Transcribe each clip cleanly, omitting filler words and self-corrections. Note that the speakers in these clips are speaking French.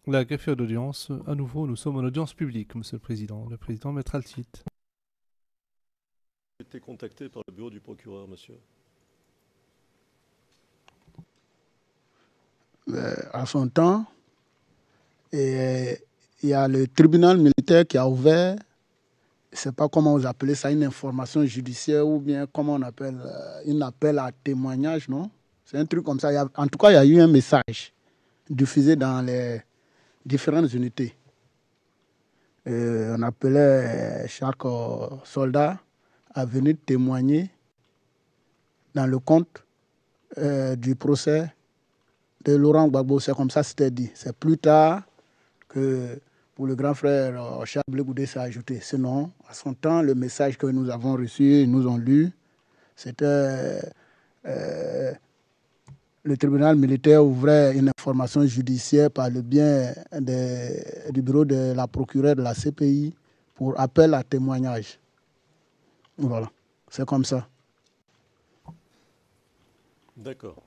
La greffière d'audience, à nouveau, nous sommes en audience publique, Monsieur le Président. Le Président mettra le titre. J'ai été contacté par le bureau du procureur, monsieur. À son temps, et il y a le tribunal militaire qui a ouvert, je ne sais pas comment vous appelez ça, une information judiciaire ou bien comment on appelle, un appel à témoignage, non? C'est un truc comme ça. En tout cas, il y a eu un message diffusé dans les différentes unités. On appelait chaque soldat à venir témoigner dans le compte du procès de Laurent Gbagbo. C'est comme ça c'était dit. C'est plus tard que pour le grand frère Charles Blé Goudé s'est ajouté. Sinon, à son temps, le message que nous avons reçu, ils nous ont lu, c'était le tribunal militaire ouvrait une information judiciaire par le biais du bureau de la procureure de la CPI pour appel à témoignage. Voilà, c'est comme ça. D'accord.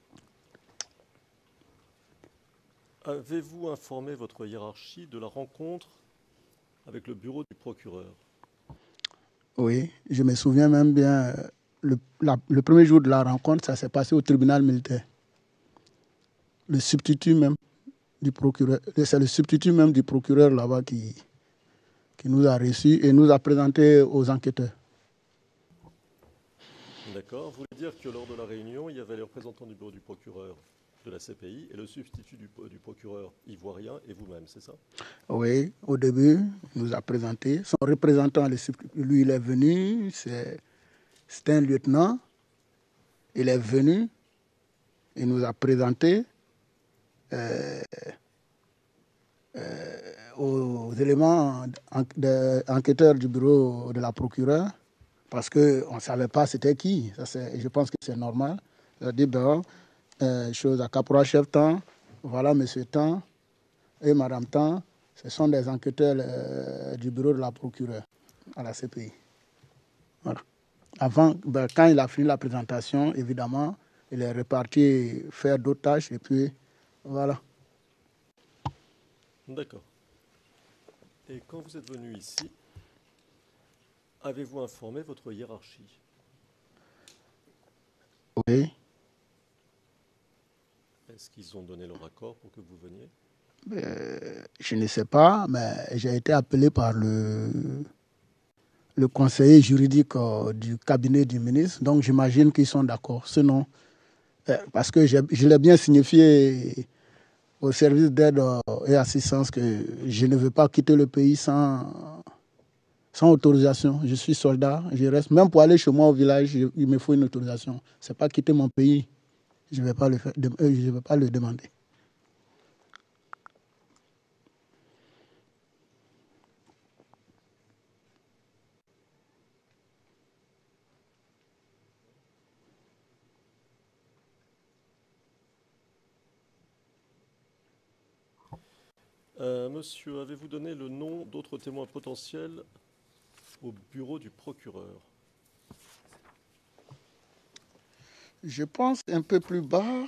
Avez-vous informé votre hiérarchie de la rencontre avec le bureau du procureur? Oui, je me souviens même bien, le premier jour de la rencontre, ça s'est passé au tribunal militaire. Le substitut même du procureur, c'est le substitut même du procureur là-bas qui nous a reçus et nous a présenté aux enquêteurs. D'accord. Vous voulez dire que lors de la réunion, il y avait les représentants du bureau du procureur de la CPI et le substitut du procureur ivoirien et vous-même, c'est ça? Oui, au début, il nous a présenté. Son représentant, lui, il est venu, c'est un lieutenant. Il est venu, il nous a présenté aux éléments enquêteurs du bureau de la procureure, parce qu'on ne savait pas c'était qui. Je pense que c'est normal. Il a dit, chose à caporal-chef Temps, voilà monsieur Temps et madame Temps, ce sont des enquêteurs du bureau de la procureure à la CPI. Voilà. Avant, quand il a fini la présentation, évidemment, il est reparti faire d'autres tâches et puis voilà. D'accord. Et quand vous êtes venu ici, avez-vous informé votre hiérarchie? Oui. Est-ce qu'ils ont donné leur accord pour que vous veniez? Je ne sais pas, mais j'ai été appelé par le conseiller juridique du cabinet du ministre, donc j'imagine qu'ils sont d'accord. Sinon, parce que je l'ai bien signifié au service d'aide et assistance que je ne veux pas quitter le pays sans autorisation. Je suis soldat, je reste. Même pour aller chez moi au village, il me faut une autorisation. Ce n'est pas quitter mon pays. Je ne vais pas je vais pas le demander. Monsieur, avez-vous donné le nom d'autres témoins potentiels au bureau du procureur? Je pense un peu plus bas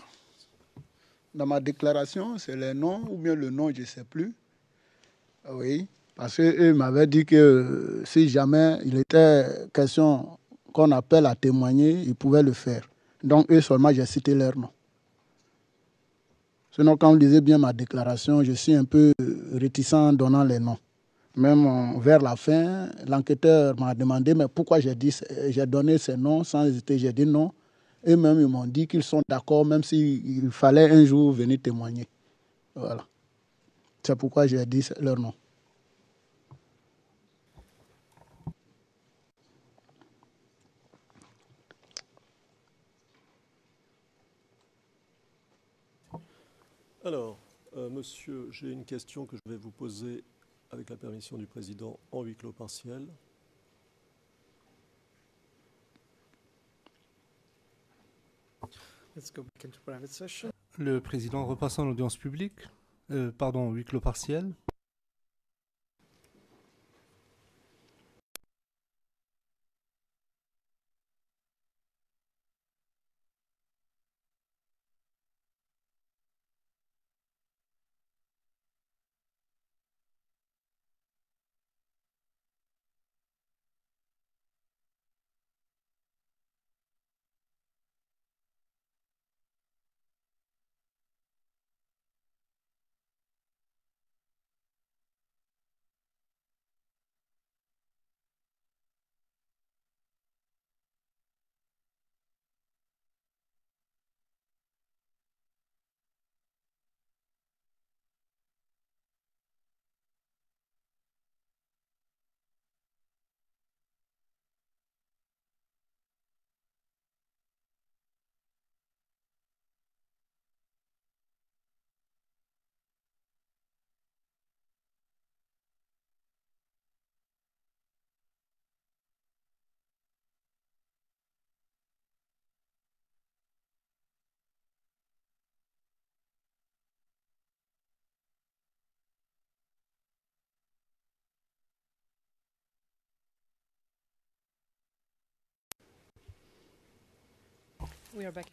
dans ma déclaration, c'est les noms ou bien le nom, je ne sais plus. Oui, parce qu'eux m'avaient dit que si jamais il était question qu'on appelle à témoigner, ils pouvaient le faire. Donc eux seulement, j'ai cité leur nom. Sinon, quand vous lisez bien ma déclaration, je suis un peu réticent en donnant les noms. Même vers la fin, l'enquêteur m'a demandé mais pourquoi j'ai donné ces noms sans hésiter. J'ai dit non. Eux-mêmes, ils m'ont dit qu'ils sont d'accord, même s'il fallait un jour venir témoigner. Voilà. C'est pourquoi j'ai dit leur nom. Alors, monsieur, j'ai une question que je vais vous poser avec la permission du président en huis clos partiel. Le Président repasse en audience publique. Huis clos partiel.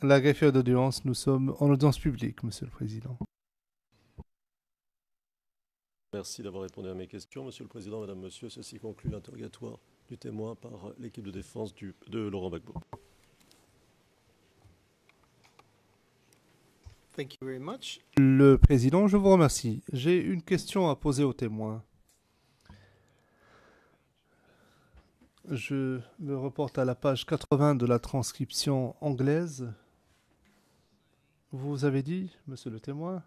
La greffière d'audience, nous sommes en audience publique, Monsieur le Président. Merci d'avoir répondu à mes questions. Monsieur le Président, Madame, Monsieur, ceci conclut l'interrogatoire du témoin par l'équipe de défense de Laurent Gbagbo. Thank you very much. Le Président, je vous remercie. J'ai une question à poser au témoin. Je me reporte à la page 80 de la transcription anglaise. Vous avez dit, Monsieur le témoin,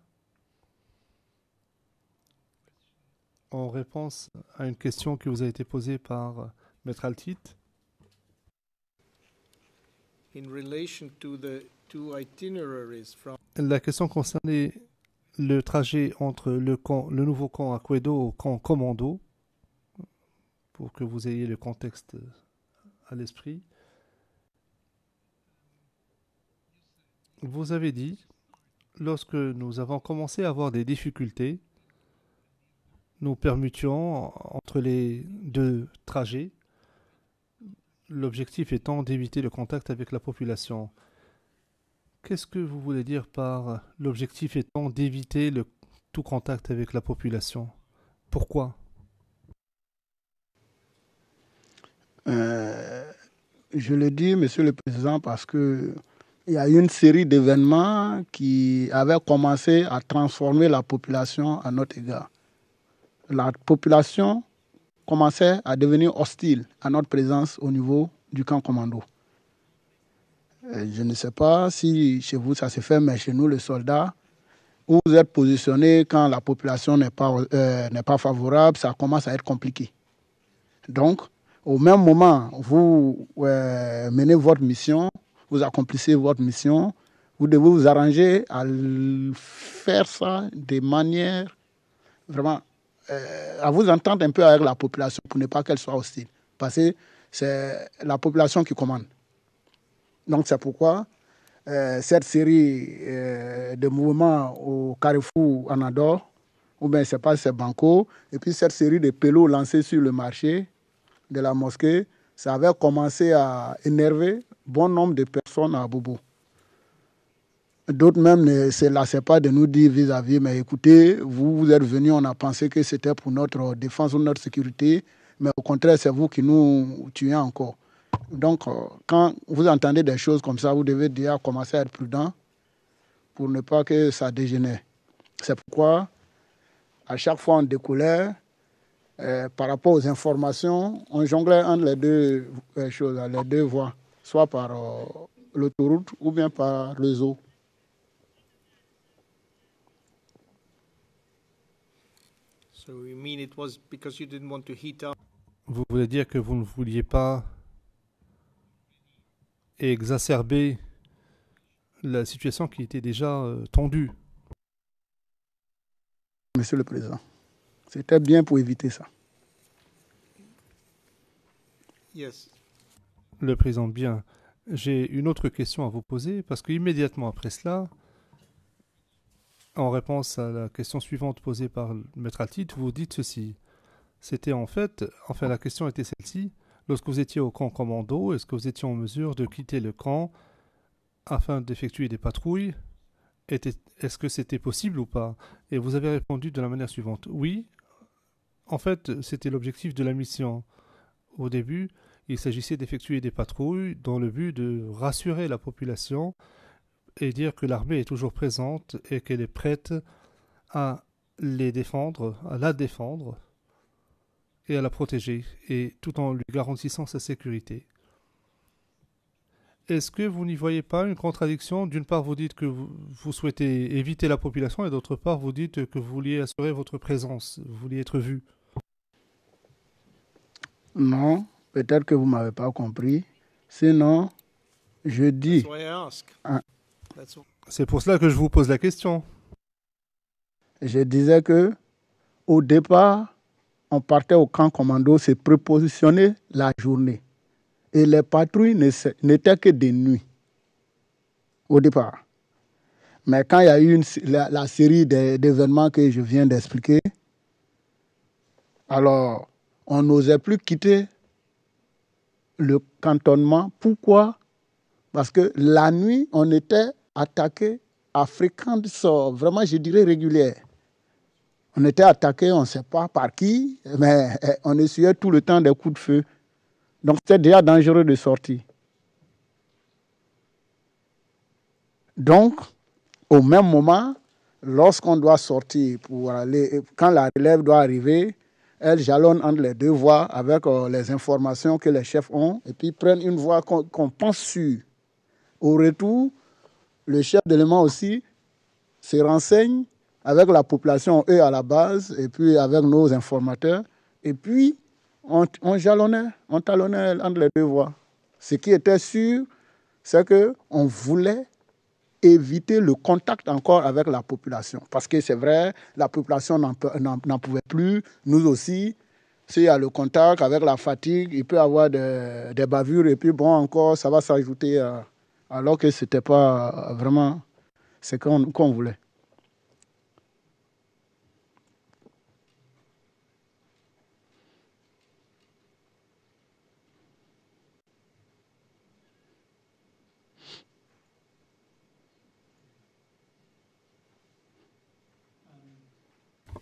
en réponse à une question qui vous a été posée par Maître Altit, In relation to the two itineraries from la question concernait le trajet entre le nouveau camp à Kwedo au camp Commando, pour que vous ayez le contexte à l'esprit. Vous avez dit, lorsque nous avons commencé à avoir des difficultés, nous permutions entre les deux trajets, l'objectif étant d'éviter le contact avec la population. Qu'est-ce que vous voulez dire par l'objectif étant d'éviter tout contact avec la population? Pourquoi? Je le dis, Monsieur le Président, parce que il y a eu une série d'événements qui avaient commencé à transformer la population à notre égard. La population commençait à devenir hostile à notre présence au niveau du camp commando. Je ne sais pas si chez vous ça se fait, mais chez nous, les soldats, où vous êtes positionnés quand la population n'est pas favorable, ça commence à être compliqué. Donc, au même moment, vous menez votre mission, vous accomplissez votre mission, vous devez vous arranger à faire ça de manière vraiment à vous entendre un peu avec la population pour ne pas qu'elle soit hostile. Parce que c'est la population qui commande. Donc c'est pourquoi cette série de mouvements au Carrefour Anador, ou bien c'est pas c'est Banco, et puis cette série de pélos lancés sur le marché de la mosquée, ça avait commencé à énerver bon nombre de personnes à Bobo. D'autres même ne se lassaient pas de nous dire vis-à-vis, mais écoutez, vous êtes venus, on a pensé que c'était pour notre défense ou notre sécurité, mais au contraire, c'est vous qui nous tuez encore. Donc, quand vous entendez des choses comme ça, vous devez déjà commencer à être prudent pour ne pas que ça dégénère. C'est pourquoi, à chaque fois, on découlait, par rapport aux informations, on jonglait entre les deux choses, les deux voies, soit par l'autoroute ou bien par le zoo. So you mean it was because you didn't want to heat up? Vous voulez dire que vous ne vouliez pas exacerber la situation qui était déjà tendue? Monsieur le Président, c'était bien pour éviter ça. Yes. Le Président, bien. J'ai une autre question à vous poser, parce qu'immédiatement après cela, en réponse à la question suivante posée par le Maître Altit, vous dites ceci. C'était enfin la question était celle-ci. Lorsque vous étiez au camp commando, est-ce que vous étiez en mesure de quitter le camp afin d'effectuer des patrouilles? Est-ce que c'était possible ou pas? Et vous avez répondu de la manière suivante. Oui, en fait, c'était l'objectif de la mission. Au début, il s'agissait d'effectuer des patrouilles dans le but de rassurer la population et dire que l'armée est toujours présente et qu'elle est prête à les défendre, à la défendre et à la protéger, et tout en lui garantissant sa sécurité. Est-ce que vous n'y voyez pas une contradiction? D'une part, vous dites que vous souhaitez éviter la population, et d'autre part, vous dites que vous vouliez assurer votre présence, vous vouliez être vu. Non, peut-être que vous ne m'avez pas compris. Sinon, je dis... That's why I ask. Ah. C'est pour cela que je vous pose la question. Je disais que au départ, on partait au camp commando, se prépositionner la journée. Et les patrouilles n'étaient que de nuit, au départ. Mais quand il y a eu la série d'événements que je viens d'expliquer, alors on n'osait plus quitter le cantonnement. Pourquoi? Parce que la nuit, on était attaqué à fréquence, vraiment, je dirais, régulière. On était attaqué, on ne sait pas par qui, mais on essuyait tout le temps des coups de feu. Donc, c'était déjà dangereux de sortir. Donc, au même moment, lorsqu'on doit sortir pour aller, quand la relève doit arriver, elle jalonne entre les deux voies avec les informations que les chefs ont et puis prennent une voie qu'on pense sûre. Au retour, le chef d'élément aussi se renseigne avec la population, eux à la base, et puis avec nos informateurs. Et puis, on talonnait entre les deux voies. Ce qui était sûr, c'est qu'on voulait éviter le contact encore avec la population. Parce que c'est vrai, la population n'en pouvait plus, nous aussi. S'il y a le contact avec la fatigue, il peut y avoir des bavures, et puis bon, encore, ça va s'ajouter, alors que ce n'était pas vraiment ce qu'on voulait.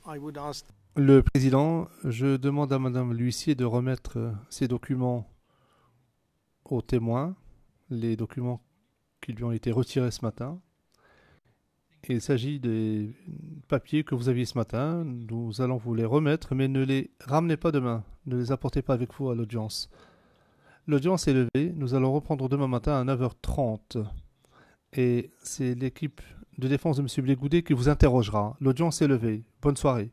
I would ask. Le président, je demande à Madame l'huissier de remettre ces documents aux témoins, les documents qui lui ont été retirés ce matin. Il s'agit des papiers que vous aviez ce matin. Nous allons vous les remettre, mais ne les ramenez pas demain. Ne les apportez pas avec vous à l'audience. L'audience est levée. Nous allons reprendre demain matin à 9h30. Et c'est l'équipe de défense de M. Blégoudet qui vous interrogera. L'audience est levée. Bonne soirée.